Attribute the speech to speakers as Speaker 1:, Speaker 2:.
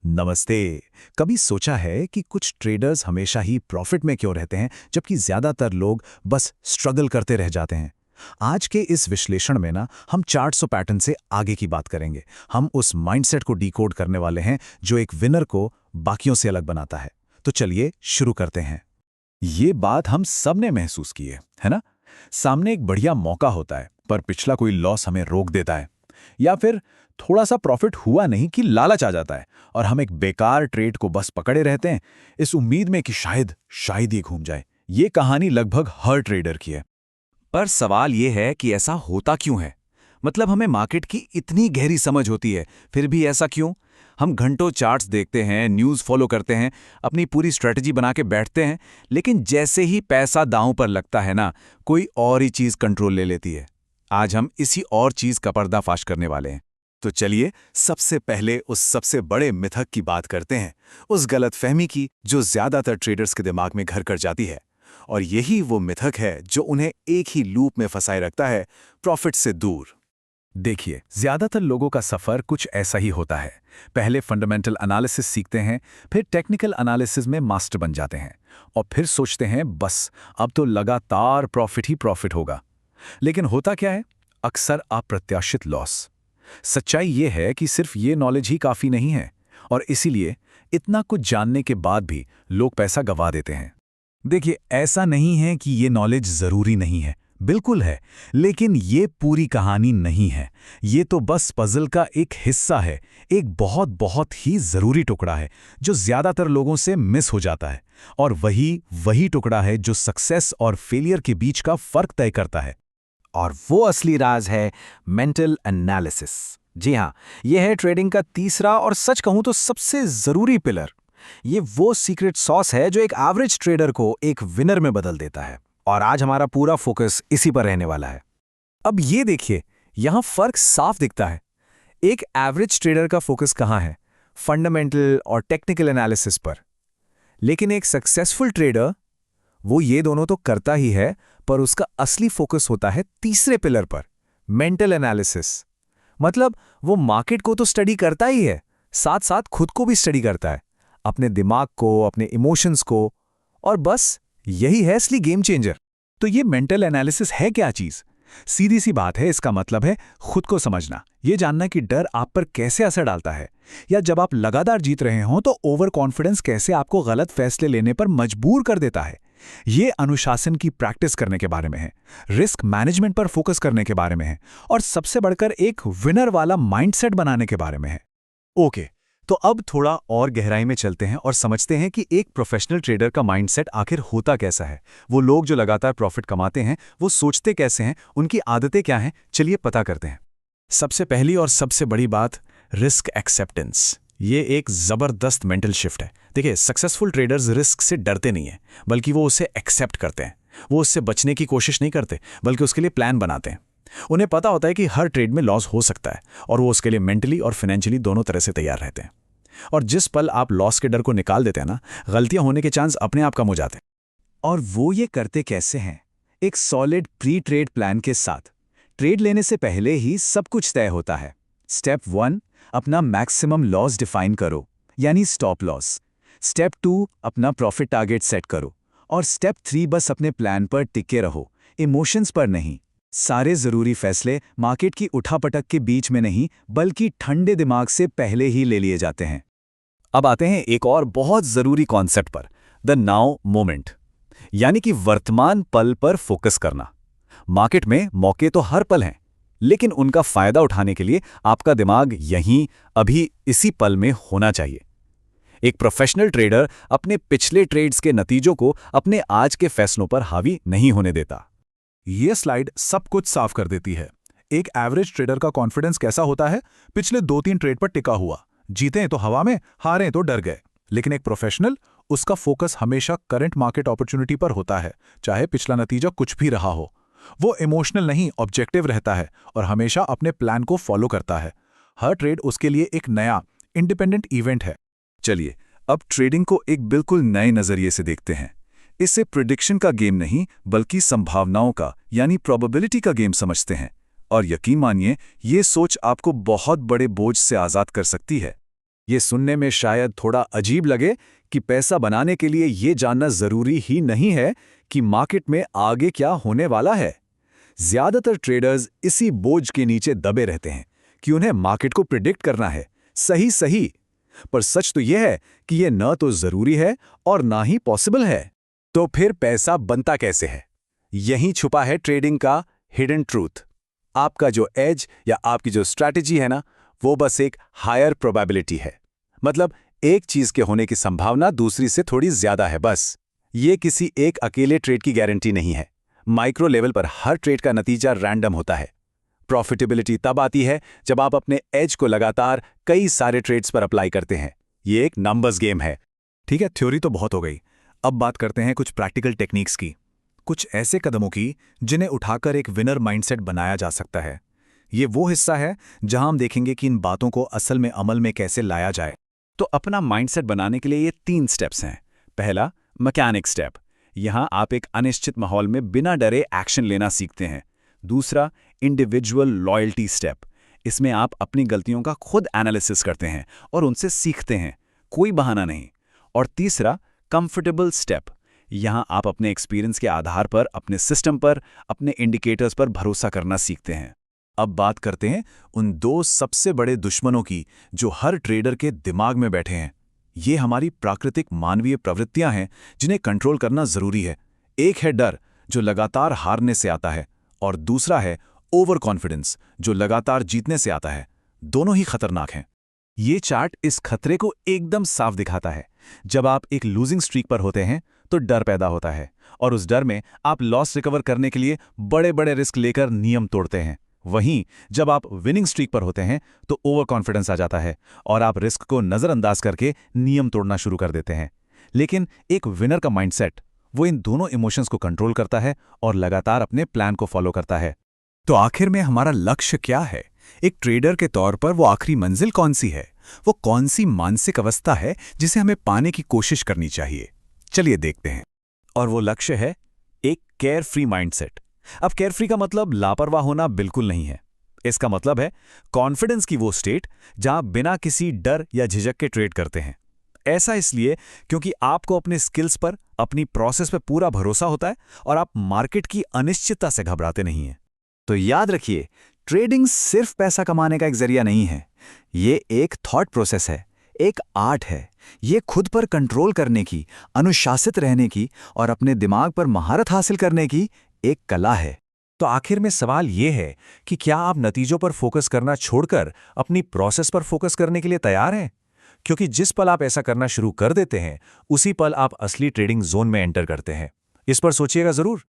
Speaker 1: नमस्ते। कभी सोचा है कि कुछ ट्रेडर्स हमेशा ही प्रॉफिट में क्यों रहते हैं जबकि ज्यादातर लोग बस स्ट्रगल करते रह जाते हैं। आज के इस विश्लेषण में ना हम चार्ट्स और पैटर्न से आगे की बात करेंगे। हम उस माइंडसेट को डिकोड करने वाले हैं जो एक विनर को बाकियों से अलग बनाता है। तो चलिए शुरू करते हैं। ये बात हम सब ने महसूस की है ना? सामने एक बढ़िया मौका होता है पर पिछला कोई लॉस हमें रोक देता है, या फिर थोड़ा सा प्रॉफिट हुआ नहीं कि लालच आ जाता है और हम एक बेकार ट्रेड को बस पकड़े रहते हैं इस उम्मीद में कि शायद ये घूम जाए। ये कहानी लगभग हर ट्रेडर की है।
Speaker 2: पर सवाल ये है कि ऐसा होता क्यों है। मतलब हमें मार्केट की इतनी गहरी समझ होती है, फिर भी ऐसा क्यों? हम घंटों चार्ट्स देखते हैं, न्यूज़ फॉलो करते हैं, अपनी पूरी स्ट्रेटजी बना के बैठते हैं, लेकिन जैसे ही पैसा दांव पर लगता है ना, कोई और ही चीज़ कंट्रोल ले लेती है। आज हम इसी और चीज़ का पर्दाफाश करने वाले हैं।
Speaker 1: तो चलिए सबसे पहले उस सबसे बड़े मिथक की बात करते हैं, उस गलतफहमी की जो ज्यादातर ट्रेडर्स के दिमाग में घर कर जाती है। और यही वो मिथक है जो उन्हें एक ही लूप में फंसाए रखता है, प्रॉफिट से दूर। देखिए, ज्यादातर लोगों का सफर कुछ ऐसा ही होता है। पहले फंडामेंटल एनालिसिस सीखते हैं, फिर टेक्निकल एनालिसिस में मास्टर बन जाते हैं और फिर सोचते हैं बस अब तो लगातार प्रॉफिट ही प्रॉफिट होगा। लेकिन होता क्या है? अक्सर अप्रत्याशित लॉस। सच्चाई ये है कि सिर्फ ये नॉलेज ही काफी नहीं है और इसीलिए इतना कुछ जानने के बाद भी लोग पैसा गंवा देते हैं। देखिए, ऐसा नहीं है कि ये नॉलेज जरूरी नहीं है, बिल्कुल है, लेकिन ये पूरी कहानी नहीं है। ये तो बस पजल का एक हिस्सा है, एक बहुत बहुत ही जरूरी टुकड़ा है जो ज्यादातर लोगों से मिस हो जाता है। और वही टुकड़ा है जो सक्सेस और फेलियर के बीच का फर्क तय करता है।
Speaker 2: और वो असली राज है मेंटल एनालिसिस। जी हाँ, यह है ट्रेडिंग का तीसरा और सच कहूं तो सबसे जरूरी पिलर। ये वो सीक्रेट सॉस है जो एक एवरेज ट्रेडर को एक विनर में बदल देता है। और आज हमारा पूरा फोकस इसी पर रहने वाला है।
Speaker 1: अब ये देखिए, यहां फर्क साफ दिखता है। एक एवरेज ट्रेडर का फोकस कहां है? फंडामेंटल और टेक्निकल एनालिसिस पर। लेकिन एक सक्सेसफुल ट्रेडर वो ये दोनों तो करता ही है, पर उसका असली फोकस होता है तीसरे पिलर पर, मेंटल एनालिसिस। मतलब वो मार्केट को तो स्टडी करता ही है, साथ साथ खुद को भी स्टडी करता है, अपने दिमाग को, अपने इमोशंस को। और बस यही है असली गेम चेंजर। तो ये मेंटल एनालिसिस है क्या चीज? सीधी सी बात है, इसका मतलब है खुद को समझना, ये जानना कि डर आप पर कैसे असर डालता है, या जब आप लगातार जीत रहे हों तो ओवर कॉन्फिडेंस कैसे आपको गलत फैसले लेने पर मजबूर कर देता है। ये अनुशासन की प्रैक्टिस करने के बारे में है, रिस्क मैनेजमेंट पर फोकस करने के बारे में है, और सबसे बढ़कर एक विनर वाला माइंडसेट बनाने के बारे में है। ओके, तो अब थोड़ा और गहराई में चलते हैं और समझते हैं कि एक प्रोफेशनल ट्रेडर का माइंडसेट आखिर होता कैसा है। वो लोग जो लगातार प्रॉफिट कमाते हैं, वो सोचते कैसे हैं, उनकी आदतें क्या हैं, चलिए पता करते हैं। सबसे पहली और सबसे बड़ी बात, रिस्क एक्सेप्टेंस। ये एक जबरदस्त मेंटल शिफ्ट है। देखिए, सक्सेसफुल ट्रेडर्स रिस्क से डरते नहीं हैं, बल्कि वो उसे एक्सेप्ट करते हैं। वो उससे बचने की कोशिश नहीं करते, बल्कि उसके लिए प्लान बनाते हैं। उन्हें पता होता है कि हर ट्रेड में लॉस हो सकता है और वो उसके लिए मेंटली और फाइनेंशियली दोनों तरह से तैयार रहते हैं। और जिस पल आप लॉस के डर को निकाल देते हैं ना, गलतियां होने के चांस अपने आप कम हो जाते हैं। और वो ये करते कैसे हैं? एक सॉलिड प्री ट्रेड प्लान के साथ। ट्रेड लेने से पहले ही सब कुछ तय होता है। स्टेप 1, अपना मैक्सिमम लॉस डिफाइन करो, यानी स्टॉप लॉस। स्टेप 2, अपना प्रॉफिट टारगेट सेट करो। और स्टेप 3, बस अपने प्लान पर टिके रहो, इमोशंस पर नहीं। सारे जरूरी फैसले मार्केट की उठापटक के बीच में नहीं, बल्कि ठंडे दिमाग से पहले ही ले लिए जाते हैं। अब आते हैं एक और बहुत जरूरी कॉन्सेप्ट पर, द नाउ मोमेंट, यानी कि वर्तमान पल पर फोकस करना। मार्केट में मौके तो हर पल हैं, लेकिन उनका फायदा उठाने के लिए आपका दिमाग यहीं, अभी, इसी पल में होना चाहिए। एक प्रोफेशनल ट्रेडर अपने पिछले ट्रेड्स के नतीजों को अपने आज के फैसलों पर हावी नहीं होने देता। ये स्लाइड सब कुछ साफ कर देती है। एक एवरेज ट्रेडर का कॉन्फिडेंस कैसा होता है? पिछले 2-3 ट्रेड पर टिका हुआ, जीते तो हवा में, हारे तो डर गए। लेकिन एक प्रोफेशनल, उसका फोकस हमेशा करंट मार्केट अपॉर्चुनिटी पर होता है, चाहे पिछला नतीजा कुछ भी रहा हो। वो इमोशनल नहीं, ऑब्जेक्टिव रहता है और हमेशा अपने प्लान को फॉलो करता है। हर ट्रेड उसके लिए एक नया इंडिपेंडेंट इवेंट है। चलिए अब ट्रेडिंग को एक बिल्कुल नए नजरिए से देखते हैं। इसे प्रिडिक्शन का गेम नहीं, बल्कि संभावनाओं का, यानी प्रोबेबिलिटी का गेम समझते हैं। और यकीन मानिए, ये सोच आपको बहुत बड़े बोझ से आजाद कर सकती है। ये सुनने में शायद थोड़ा अजीब लगे कि पैसा बनाने के लिए ये जानना जरूरी ही नहीं है कि मार्केट में आगे क्या होने वाला है। ज्यादातर ट्रेडर्स इसी बोझ के नीचे दबे रहते हैं कि उन्हें मार्केट को प्रिडिक्ट करना है, सही सही। पर सच तो यह है कि यह न तो जरूरी है और ना ही पॉसिबल है। तो फिर पैसा बनता कैसे है? यहीं छुपा है ट्रेडिंग का हिडन ट्रूथ। आपका जो एज या आपकी जो स्ट्रैटेजी है ना, वो बस एक हायर प्रोबेबिलिटी है। मतलब एक चीज के होने की संभावना दूसरी से थोड़ी ज्यादा है बस। ये किसी एक अकेले ट्रेड की गारंटी नहीं है। माइक्रो लेवल पर हर ट्रेड का नतीजा रैंडम होता है। प्रॉफिटेबिलिटी तब आती है जब आप अपने एज को लगातार कई सारे ट्रेड्स पर अप्लाई करते हैं। ये एक नंबर्स गेम है। ठीक है, थ्योरी तो बहुत हो गई। अब बात करते हैं कुछ प्रैक्टिकल टेक्निक्स की, कुछ ऐसे कदमों की जिन्हें उठाकर एक विनर माइंडसेट बनाया जा सकता है। ये वो हिस्सा है जहां हम देखेंगे कि इन बातों को असल में अमल में कैसे लाया जाए। तो अपना माइंडसेट बनाने के लिए ये 3 स्टेप्स हैं। पहला, मैकेनिक स्टेप। यहां आप एक अनिश्चित माहौल में बिना डरे एक्शन लेना सीखते हैं। दूसरा, इंडिविजुअल लॉयल्टी स्टेप। इसमें आप अपनी गलतियों का खुद एनालिसिस करते हैं और उनसे सीखते हैं, कोई बहाना नहीं। और तीसरा, कंफर्टेबल स्टेप। यहां आप अपने एक्सपीरियंस के आधार पर अपने सिस्टम पर, अपने इंडिकेटर्स पर भरोसा करना सीखते हैं। अब बात करते हैं उन 2 सबसे बड़े दुश्मनों की जो हर ट्रेडर के दिमाग में बैठे हैं। ये हमारी प्राकृतिक मानवीय प्रवृत्तियां हैं जिन्हें कंट्रोल करना जरूरी है। एक है डर, जो लगातार हारने से आता है, और दूसरा है ओवर कॉन्फिडेंस, जो लगातार जीतने से आता है। दोनों ही खतरनाक हैं। ये चार्ट इस खतरे को एकदम साफ दिखाता है। जब आप एक लूजिंग स्ट्रीक पर होते हैं तो डर पैदा होता है, और उस डर में आप लॉस रिकवर करने के लिए बड़े बड़े रिस्क लेकर नियम तोड़ते हैं। वहीं जब आप विनिंग स्ट्रीक पर होते हैं तो ओवर कॉन्फिडेंस आ जाता है और आप रिस्क को नजरअंदाज करके नियम तोड़ना शुरू कर देते हैं। लेकिन एक विनर का माइंडसेट, वो इन दोनों इमोशंस को कंट्रोल करता है और लगातार अपने प्लान को फॉलो करता है। तो आखिर में हमारा लक्ष्य क्या है? एक ट्रेडर के तौर पर वो आखिरी मंजिल कौन सी है? वो कौन सी मानसिक अवस्था है जिसे हमें पाने की कोशिश करनी चाहिए? चलिए देखते हैं। और वो लक्ष्य है एक केयर फ्री माइंडसेट। अब केयर फ्री का मतलब लापरवाह होना बिल्कुल नहीं है। इसका मतलब है कॉन्फिडेंस की वो स्टेट जहां बिना किसी डर या झिझक के ट्रेड करते हैं। ऐसा इसलिए क्योंकि आपको अपने स्किल्स पर, अपनी प्रोसेस पर पूरा भरोसा होता है और आप मार्केट की अनिश्चितता से घबराते नहीं हैं। तो याद रखिए, ट्रेडिंग सिर्फ पैसा कमाने का एक जरिया नहीं है। ये एक थॉट प्रोसेस है, एक आर्ट है। ये खुद पर कंट्रोल करने की, अनुशासित रहने की और अपने दिमाग पर महारत हासिल करने की एक कला है। तो आखिर में सवाल ये है कि क्या आप नतीजों पर फोकस करना छोड़कर अपनी प्रोसेस पर फोकस करने के लिए तैयार हैं? क्योंकि जिस पल आप ऐसा करना शुरू कर देते हैं, उसी पल आप असली ट्रेडिंग जोन में एंटर करते हैं। इस पर सोचिएगा जरूर।